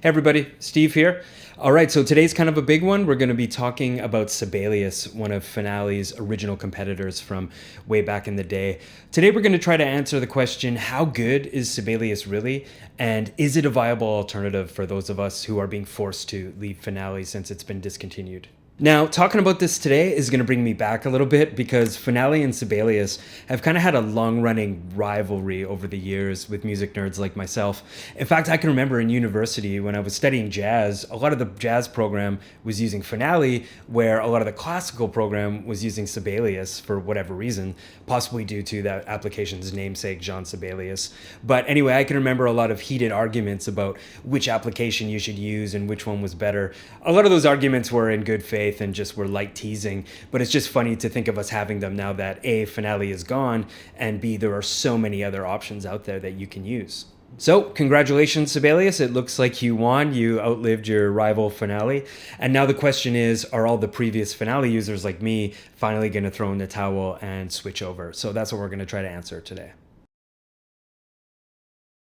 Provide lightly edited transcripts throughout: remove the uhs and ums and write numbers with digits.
Hey everybody, Steve here. All right, so today's kind of a big one. We're going to be talking about Sibelius, one of Finale's original competitors from way back in the day. Today we're going to try to answer the question, how good is Sibelius really? And is it a viable alternative for those of us who are being forced to leave Finale since it's been discontinued? Now, talking about this today is going to bring me back a little bit because Finale and Sibelius have kind of had a long-running rivalry over the years with music nerds like myself. In fact, I can remember in university when I was studying jazz, a lot of the jazz program was using Finale, where a lot of the classical program was using Sibelius for whatever reason, possibly due to that application's namesake, Jean Sibelius. But anyway, I can remember a lot of heated arguments about which application you should use and which one was better. A lot of those arguments were in good faith and just were light teasing, but it's just funny to think of us having them now that A, Finale is gone, and B, there are so many other options out there that you can use. So, congratulations, Sibelius. It looks like you won. You outlived your rival Finale. And now the question is, are all the previous Finale users like me finally going to throw in the towel and switch over? So that's what we're going to try to answer today.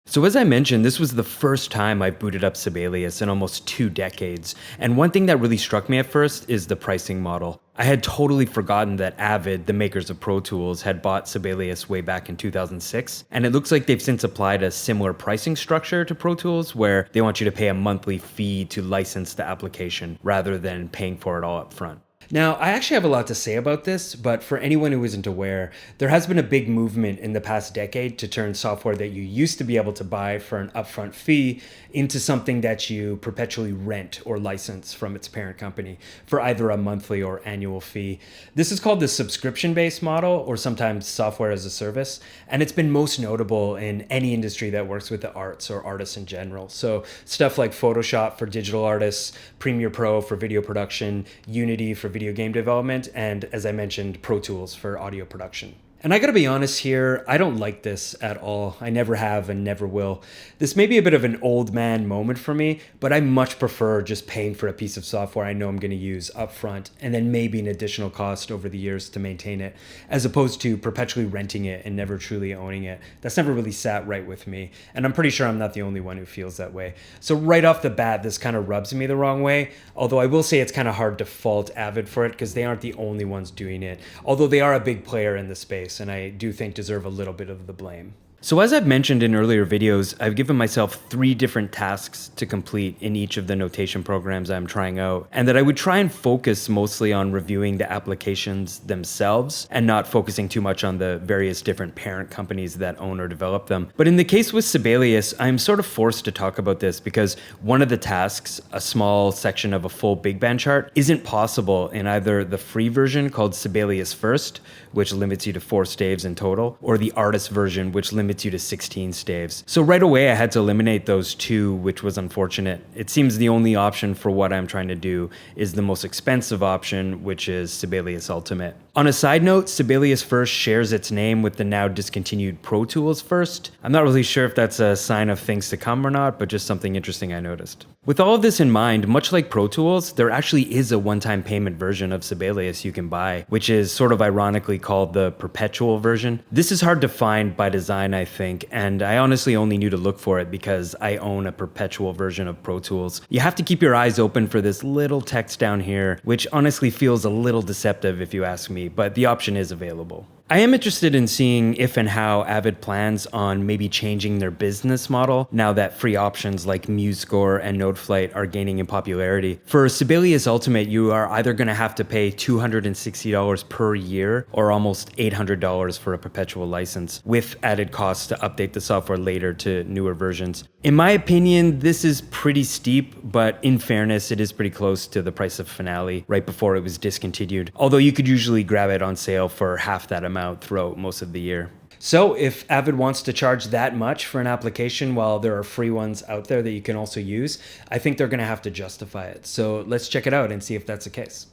So as I mentioned, this was the first time I booted up Sibelius in almost 2 decades, and one thing that really struck me at first is the pricing model. I had totally forgotten that AVID, the makers of Pro Tools, had bought Sibelius way back in 2006, and it looks like they've since applied a similar pricing structure to Pro Tools where they want you to pay a monthly fee to license the application rather than paying for it all up front. Now, I actually have a lot to say about this, but for anyone who isn't aware, there has been a big movement in the past decade to turn software that you used to be able to buy for an upfront fee into something that you perpetually rent or license from its parent company for either a monthly or annual fee. This is called the subscription-based model, or sometimes software as a service, and it's been most notable in any industry that works with the arts or artists in general. So stuff like Photoshop for digital artists, Premiere Pro for video production, Unity for video game development, and as I mentioned, Pro Tools for audio production. And I gotta be honest here, I don't like this at all. I never have and never will. This may be a bit of an old man moment for me, but I much prefer just paying for a piece of software I know I'm gonna use upfront and then maybe an additional cost over the years to maintain it, as opposed to perpetually renting it and never truly owning it. That's never really sat right with me, and I'm pretty sure I'm not the only one who feels that way. So right off the bat, this kind of rubs me the wrong way, although I will say it's kind of hard to fault AVID for it because they aren't the only ones doing it, although they are a big player in the space and I do think deserve a little bit of the blame. So as I've mentioned in earlier videos, I've given myself 3 different tasks to complete in each of the notation programs I'm trying out, and that I would try and focus mostly on reviewing the applications themselves and not focusing too much on the various different parent companies that own or develop them. But in the case with Sibelius, I'm sort of forced to talk about this because one of the tasks, a small section of a full big band chart, isn't possible in either the free version called Sibelius First, which limits you to 4 staves in total, or the artist version, which limits you to 16 staves. So right away I had to eliminate those 2, which was unfortunate. It seems the only option for what I'm trying to do is the most expensive option, which is Sibelius Ultimate. On a side note, Sibelius First shares its name with the now discontinued Pro Tools First. I'm not really sure if that's a sign of things to come or not, but just something interesting I noticed. With all of this in mind, much like Pro Tools, there actually is a one-time payment version of Sibelius you can buy, which is sort of ironically called the perpetual version. This is hard to find by design, I think, and I honestly only knew to look for it because I own a perpetual version of Pro Tools. You have to keep your eyes open for this little text down here, which honestly feels a little deceptive if you ask me, but the option is available. I am interested in seeing if and how AVID plans on maybe changing their business model now that free options like MuseScore and NodeFlight are gaining in popularity. For Sibelius Ultimate, you are either going to have to pay $260 per year or almost $800 for a perpetual license, with added costs to update the software later to newer versions. In my opinion, this is pretty steep, but in fairness, it is pretty close to the price of Finale right before it was discontinued, although you could usually grab it on sale for half that amount throughout most of the year. So if AVID wants to charge that much for an application while there are free ones out there that you can also use, I think they're going to have to justify it. So let's check it out and see if that's the case.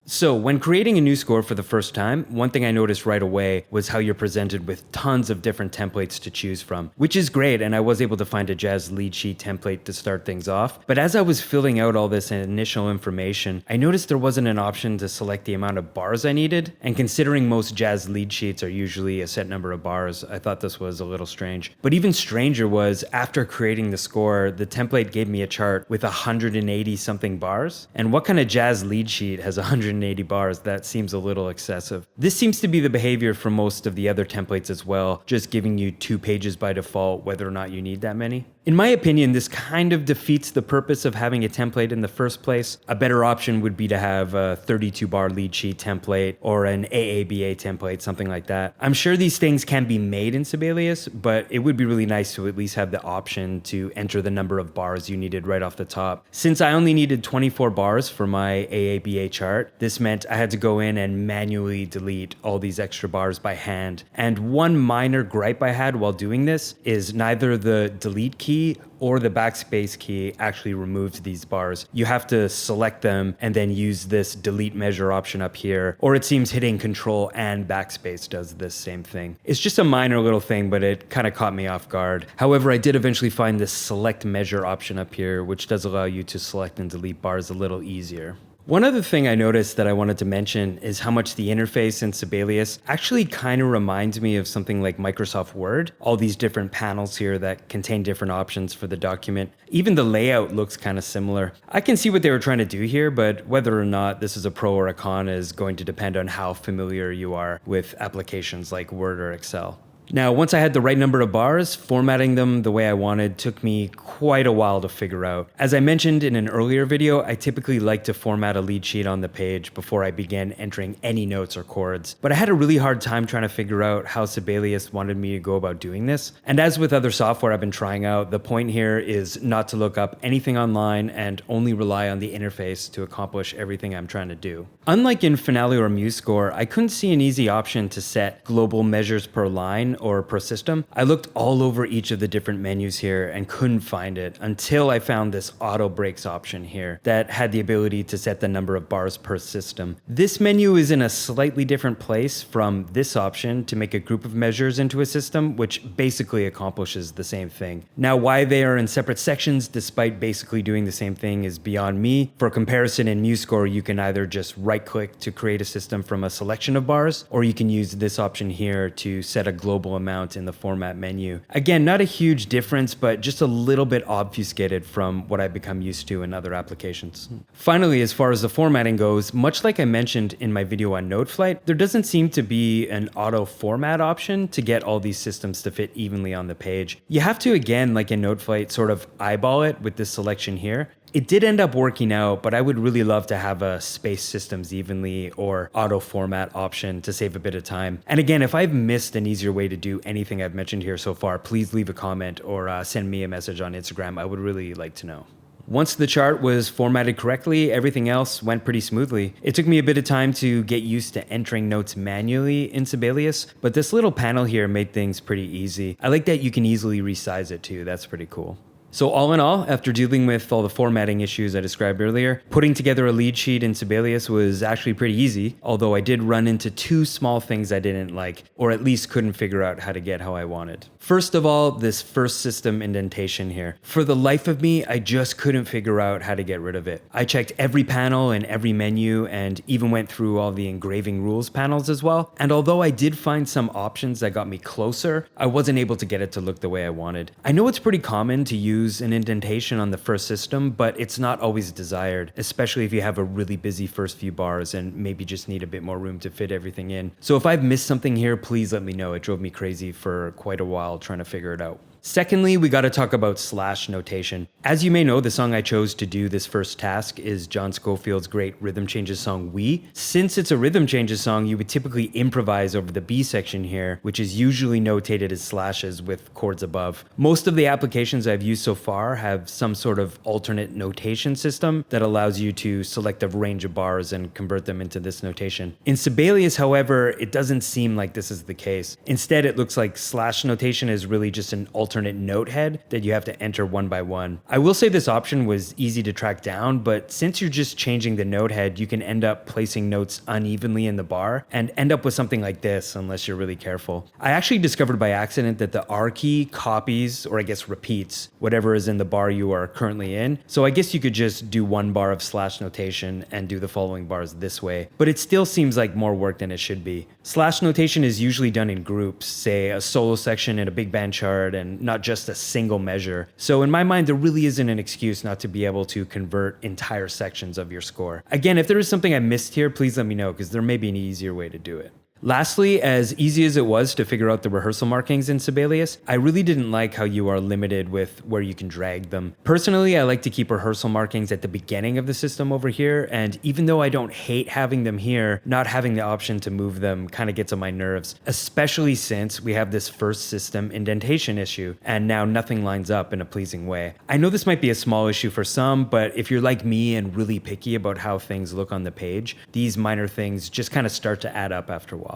So when creating a new score for the first time, one thing I noticed right away was how you're presented with tons of different templates to choose from, which is great, and I was able to find a jazz lead sheet template to start things off. But as I was filling out all this initial information, I noticed there wasn't an option to select the amount of bars I needed, and considering most jazz lead sheets are usually a set number of bars, I thought this was a little strange. But even stranger was, after creating the score, the template gave me a chart with 180 something bars, and what kind of jazz lead sheet has 180 bars? That seems a little excessive. This seems to be the behavior for most of the other templates as well, just giving you 2 pages by default whether or not you need that many. In my opinion, this kind of defeats the purpose of having a template in the first place. A better option would be to have a 32-bar lead sheet template or an AABA template, something like that. I'm sure these things can be made in Sibelius, but it would be really nice to at least have the option to enter the number of bars you needed right off the top. Since I only needed 24 bars for my AABA chart, this meant I had to go in and manually delete all these extra bars by hand. And one minor gripe I had while doing this is neither the delete key or the backspace key actually removes these bars. You have to select them and then use this delete measure option up here, or it seems hitting control and backspace does this same thing. It's just a minor little thing, but it kind of caught me off guard. However, I did eventually find this select measure option up here, which does allow you to select and delete bars a little easier. One other thing I noticed that I wanted to mention is how much the interface in Sibelius actually kind of reminds me of something like Microsoft Word. All these different panels here that contain different options for the document. Even the layout looks kind of similar. I can see what they were trying to do here, but whether or not this is a pro or a con is going to depend on how familiar you are with applications like Word or Excel. Now, once I had the right number of bars, formatting them the way I wanted took me quite a while to figure out. As I mentioned in an earlier video, I typically like to format a lead sheet on the page before I begin entering any notes or chords. But I had a really hard time trying to figure out how Sibelius wanted me to go about doing this. And as with other software I've been trying out, the point here is not to look up anything online and only rely on the interface to accomplish everything I'm trying to do. Unlike in Finale or MuseScore, I couldn't see an easy option to set global measures per line or per system. I looked all over each of the different menus here and couldn't find it until I found this auto breaks option here that had the ability to set the number of bars per system. This menu is in a slightly different place from this option to make a group of measures into a system, which basically accomplishes the same thing. Now, why they are in separate sections despite basically doing the same thing is beyond me. For comparison, in MuseScore, you can either just right-click to create a system from a selection of bars, or you can use this option here to set a global amount in the format menu. Again, not a huge difference, but just a little bit obfuscated from what I've become used to in other applications. Finally, as far as the formatting goes, much like I mentioned in my video on NoteFlight, there doesn't seem to be an auto format option to get all these systems to fit evenly on the page. You have to, again, like in NoteFlight, sort of eyeball it with this selection here. It did end up working out, but I would really love to have a space systems evenly or auto format option to save a bit of time. And again, if I've missed an easier way to do anything I've mentioned here so far, please leave a comment or send me a message on Instagram. I would really like to know. Once the chart was formatted correctly, everything else went pretty smoothly. It took me a bit of time to get used to entering notes manually in Sibelius, but this little panel here made things pretty easy. I like that you can easily resize it too. That's pretty cool. So all in all, after dealing with all the formatting issues I described earlier, putting together a lead sheet in Sibelius was actually pretty easy, although I did run into 2 small things I didn't like, or at least couldn't figure out how to get how I wanted. First of all, this first system indentation here. For the life of me, I just couldn't figure out how to get rid of it. I checked every panel and every menu and even went through all the engraving rules panels as well. And although I did find some options that got me closer, I wasn't able to get it to look the way I wanted. I know it's pretty common to use an indentation on the first system, but it's not always desired, especially if you have a really busy first few bars and maybe just need a bit more room to fit everything in. So if I've missed something here, please let me know. It drove me crazy for quite a while trying to figure it out. Secondly, we got to talk about slash notation. As you may know, the song I chose to do this first task is John Scofield's great rhythm changes song, We. Since it's a rhythm changes song, you would typically improvise over the B section here, which is usually notated as slashes with chords above. Most of the applications I've used so far have some sort of alternate notation system that allows you to select a range of bars and convert them into this notation. In Sibelius, however, it doesn't seem like this is the case. Instead, it looks like slash notation is really just an alternate alternate note head that you have to enter one by one. I will say this option was easy to track down, but since you're just changing the note head, you can end up placing notes unevenly in the bar and end up with something like this unless you're really careful. I actually discovered by accident that the R key copies, or I guess repeats, whatever is in the bar you are currently in. So I guess you could just do one bar of slash notation and do the following bars this way, but it still seems like more work than it should be. Slash notation is usually done in groups, say a solo section in a big band chart and not just a single measure. So in my mind, there really isn't an excuse not to be able to convert entire sections of your score. Again, if there is something I missed here, please let me know, because there may be an easier way to do it. Lastly, as easy as it was to figure out the rehearsal markings in Sibelius, I really didn't like how you are limited with where you can drag them. Personally, I like to keep rehearsal markings at the beginning of the system over here, and even though I don't hate having them here, not having the option to move them kind of gets on my nerves, especially since we have this first system indentation issue, and now nothing lines up in a pleasing way. I know this might be a small issue for some, but if you're like me and really picky about how things look on the page, these minor things just kind of start to add up after a while.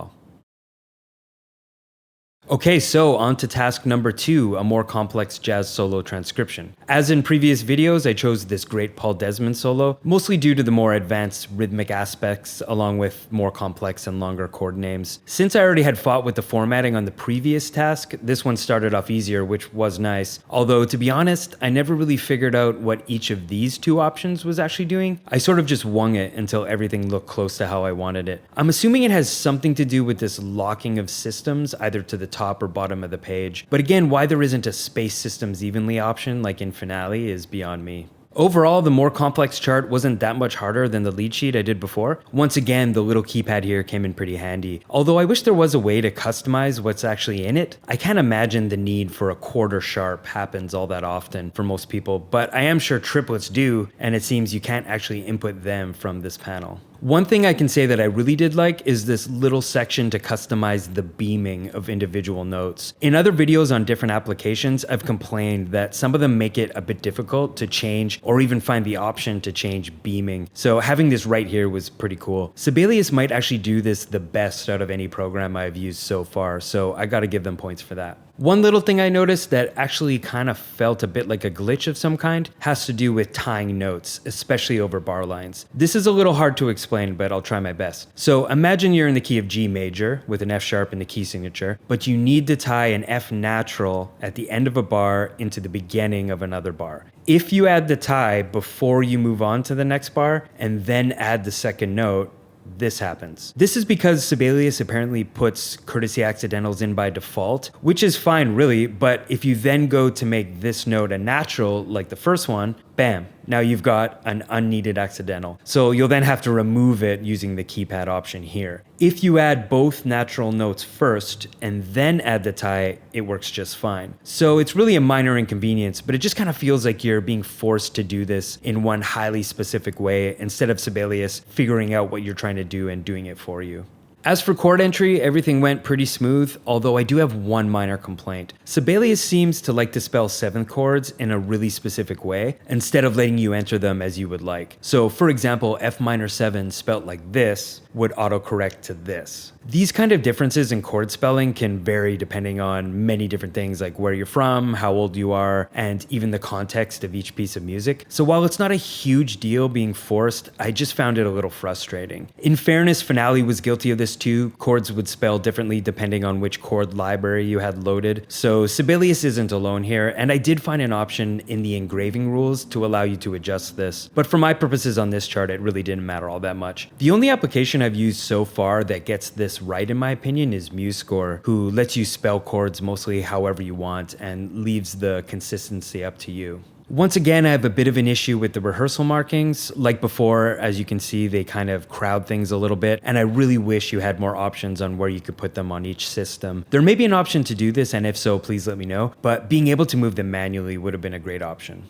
Okay, so on to task number 2, a more complex jazz solo transcription. As in previous videos, I chose this great Paul Desmond solo, mostly due to the more advanced rhythmic aspects, along with more complex and longer chord names. Since I already had fought with the formatting on the previous task, this one started off easier, which was nice. Although, to be honest, I never really figured out what each of these two options was actually doing. I sort of just wung it until everything looked close to how I wanted it. I'm assuming it has something to do with this locking of systems, either to the top or bottom of the page. But again, why there isn't a space systems evenly option like in Finale is beyond me. Overall, the more complex chart wasn't that much harder than the lead sheet I did before. Once again, the little keypad here came in pretty handy. Although I wish there was a way to customize what's actually in it. I can't imagine the need for a quarter sharp happens all that often for most people, but I am sure triplets do, and it seems you can't actually input them from this panel. One thing I can say that I really did like is this little section to customize the beaming of individual notes. In other videos on different applications, I've complained that some of them make it a bit difficult to change or even find the option to change beaming. So having this right here was pretty cool. Sibelius might actually do this the best out of any program I've used so far, so I gotta give them points for that. One little thing I noticed that actually kind of felt a bit like a glitch of some kind has to do with tying notes, especially over bar lines. This is a little hard to explain, but I'll try my best. So imagine you're in the key of G major with an F sharp in the key signature, but you need to tie an F natural at the end of a bar into the beginning of another bar. If you add the tie before you move on to the next bar and then add the second note, this happens. This is because Sibelius apparently puts courtesy accidentals in by default, which is fine really, but if you then go to make this note a natural like the first one, bam, now you've got an unneeded accidental. So you'll then have to remove it using the keypad option here. If you add both natural notes first and then add the tie, it works just fine. So it's really a minor inconvenience, but it just kind of feels like you're being forced to do this in one highly specific way instead of Sibelius figuring out what you're trying to do and doing it for you. As for chord entry, everything went pretty smooth, although I do have one minor complaint. Sibelius seems to like to spell seventh chords in a really specific way, instead of letting you enter them as you would like. So for example, F minor 7 spelt like this would autocorrect to this. These kind of differences in chord spelling can vary depending on many different things like where you're from, how old you are, and even the context of each piece of music. So while it's not a huge deal being forced, I just found it a little frustrating. In fairness, Finale was guilty of this too. Chords would spell differently depending on which chord library you had loaded. So Sibelius isn't alone here, and I did find an option in the engraving rules to allow you to adjust this. But for my purposes on this chart, it really didn't matter all that much. The only application I've used so far that gets this right in my opinion is MuseScore, who lets you spell chords mostly however you want and leaves the consistency up to you. Once again, I have a bit of an issue with the rehearsal markings. Like before, as you can see, they kind of crowd things a little bit, and I really wish you had more options on where you could put them on each system. There may be an option to do this, and if so, please let me know, but being able to move them manually would have been a great option.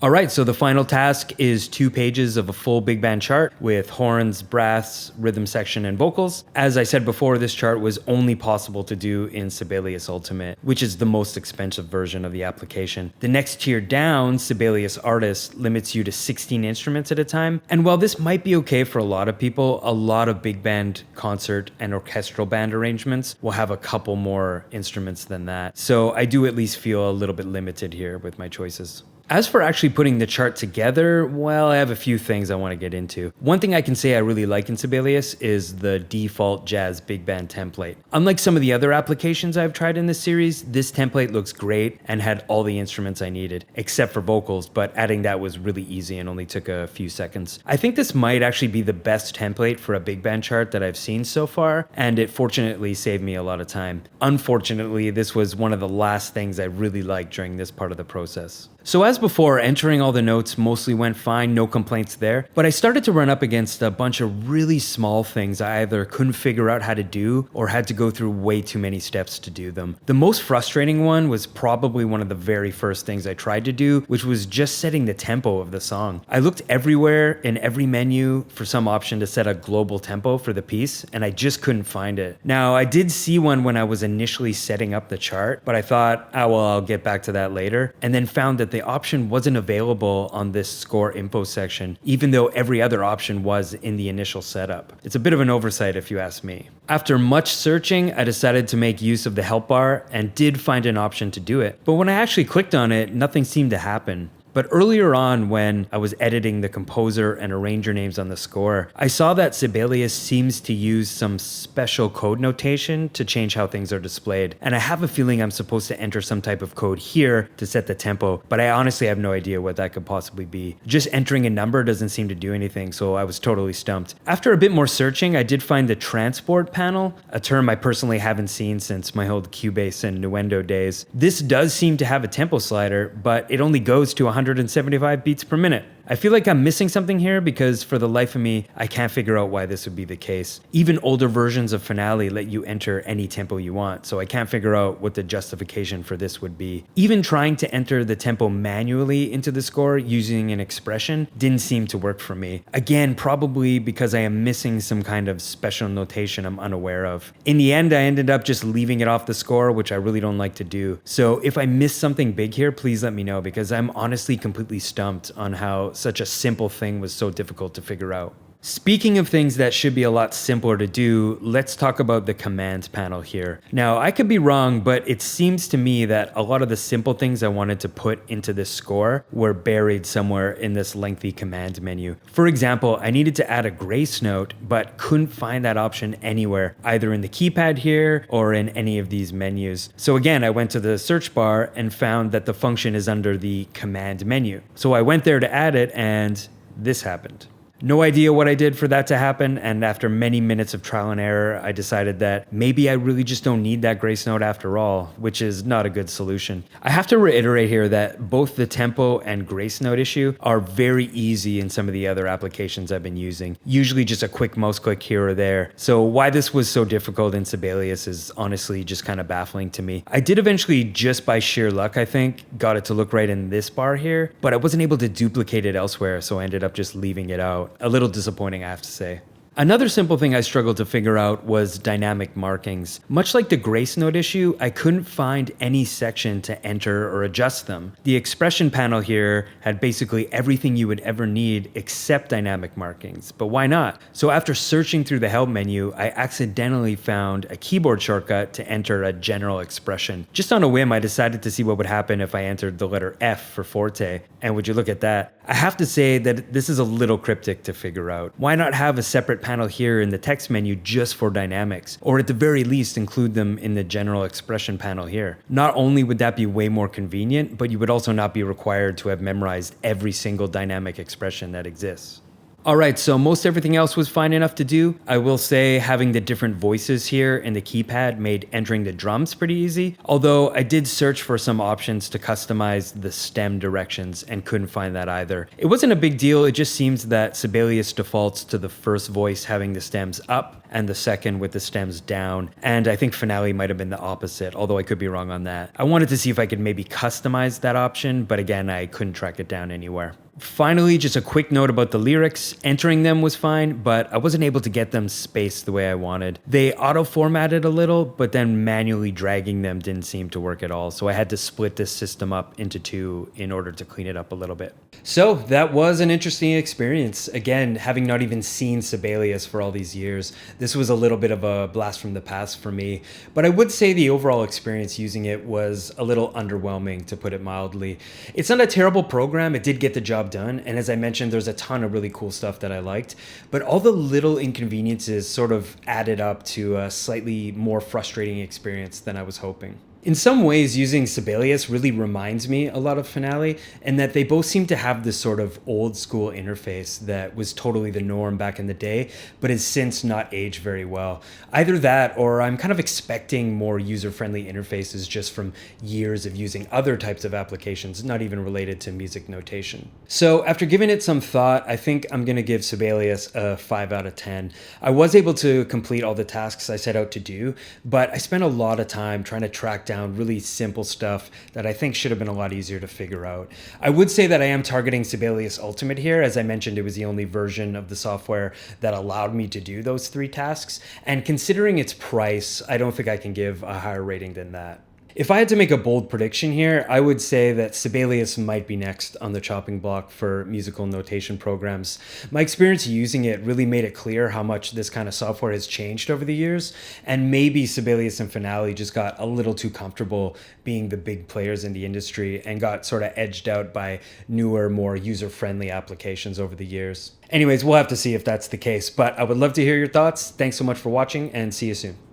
All right, so the final task is 2 pages of a full big band chart with horns, brass, rhythm section, and vocals. As I said before, this chart was only possible to do in Sibelius Ultimate, which is the most expensive version of the application. The next tier down, Sibelius Artist, limits you to 16 instruments at a time. And while this might be okay for a lot of people, a lot of big band, concert, and orchestral band arrangements will have a couple more instruments than that. So I do at least feel a little bit limited here with my choices. As for actually putting the chart together, well, I have a few things I want to get into. One thing I can say I really like in Sibelius is the default jazz big band template. Unlike some of the other applications I've tried in this series, this template looks great and had all the instruments I needed, except for vocals, but adding that was really easy and only took a few seconds. I think this might actually be the best template for a big band chart that I've seen so far, and it fortunately saved me a lot of time. Unfortunately, this was one of the last things I really liked during this part of the process. So as before, entering all the notes mostly went fine, no complaints there, but I started to run up against a bunch of really small things I either couldn't figure out how to do or had to go through way too many steps to do them. The most frustrating one was probably one of the very first things I tried to do, which was just setting the tempo of the song. I looked everywhere in every menu for some option to set a global tempo for the piece, and I just couldn't find it. Now, I did see one when I was initially setting up the chart, but I thought, oh well, I'll get back to that later, and then found that the option wasn't available on this score info section, even though every other option was in the initial setup. It's a bit of an oversight if you ask me. After much searching, I decided to make use of the help bar and did find an option to do it. But when I actually clicked on it, nothing seemed to happen. But earlier on, when I was editing the composer and arranger names on the score, I saw that Sibelius seems to use some special code notation to change how things are displayed. And I have a feeling I'm supposed to enter some type of code here to set the tempo, but I honestly have no idea what that could possibly be. Just entering a number doesn't seem to do anything, so I was totally stumped. After a bit more searching, I did find the transport panel, a term I personally haven't seen since my old Cubase and Nuendo days. This does seem to have a tempo slider, but it only goes to 175 beats per minute. I feel like I'm missing something here because for the life of me, I can't figure out why this would be the case. Even older versions of Finale let you enter any tempo you want, so I can't figure out what the justification for this would be. Even trying to enter the tempo manually into the score using an expression didn't seem to work for me. Again, probably because I am missing some kind of special notation I'm unaware of. In the end, I ended up just leaving it off the score, which I really don't like to do. So if I missed something big here, please let me know because I'm honestly completely stumped on how such a simple thing was so difficult to figure out. Speaking of things that should be a lot simpler to do, let's talk about the command panel here. Now, I could be wrong, but it seems to me that a lot of the simple things I wanted to put into this score were buried somewhere in this lengthy command menu. For example, I needed to add a grace note, but couldn't find that option anywhere, either in the keypad here or in any of these menus. So again, I went to the search bar and found that the function is under the command menu. So I went there to add it and this happened. No idea what I did for that to happen, and after many minutes of trial and error, I decided that maybe I really just don't need that grace note after all, which is not a good solution. I have to reiterate here that both the tempo and grace note issue are very easy in some of the other applications I've been using, usually just a quick mouse click here or there. So why this was so difficult in Sibelius is honestly just kind of baffling to me. I did eventually, just by sheer luck I think, got it to look right in this bar here, but I wasn't able to duplicate it elsewhere, so I ended up just leaving it out. A little disappointing, I have to say. Another simple thing I struggled to figure out was dynamic markings. Much like the grace note issue, I couldn't find any section to enter or adjust them. The expression panel here had basically everything you would ever need except dynamic markings, but why not? So after searching through the help menu, I accidentally found a keyboard shortcut to enter a general expression. Just on a whim, I decided to see what would happen if I entered the letter F for forte, and would you look at that? I have to say that this is a little cryptic to figure out. Why not have a separate panel here in the text menu just for dynamics, or at the very least include them in the general expression panel here? Not only would that be way more convenient, but you would also not be required to have memorized every single dynamic expression that exists. All right, so most everything else was fine enough to do. I will say having the different voices here in the keypad made entering the drums pretty easy, although I did search for some options to customize the stem directions and couldn't find that either. It wasn't a big deal, it just seems that Sibelius defaults to the first voice having the stems up and the second with the stems down, and I think Finale might have been the opposite, although I could be wrong on that. I wanted to see if I could maybe customize that option, but again, I couldn't track it down anywhere. Finally, just a quick note about the lyrics. Entering them was fine, but I wasn't able to get them spaced the way I wanted. They auto-formatted a little, but then manually dragging them didn't seem to work at all, so I had to split this system up into two in order to clean it up a little bit. So that was an interesting experience. Again, having not even seen Sibelius for all these years, this was a little bit of a blast from the past for me, but I would say the overall experience using it was a little underwhelming, to put it mildly. It's not a terrible program, it did get the job done, and as I mentioned, there's a ton of really cool stuff that I liked, but all the little inconveniences sort of added up to a slightly more frustrating experience than I was hoping. In some ways, using Sibelius really reminds me a lot of Finale, and that they both seem to have this sort of old school interface that was totally the norm back in the day, but has since not aged very well. Either that, or I'm kind of expecting more user-friendly interfaces just from years of using other types of applications, not even related to music notation. So after giving it some thought, I think I'm going to give Sibelius a 5 out of 10. I was able to complete all the tasks I set out to do, but I spent a lot of time trying to track down really simple stuff that I think should have been a lot easier to figure out. I would say that I am targeting Sibelius Ultimate here. As I mentioned, it was the only version of the software that allowed me to do those 3 tasks. And considering its price, I don't think I can give a higher rating than that. If I had to make a bold prediction here, I would say that Sibelius might be next on the chopping block for musical notation programs. My experience using it really made it clear how much this kind of software has changed over the years, and maybe Sibelius and Finale just got a little too comfortable being the big players in the industry and got sort of edged out by newer, more user-friendly applications over the years. Anyways, we'll have to see if that's the case, but I would love to hear your thoughts. Thanks so much for watching, and see you soon.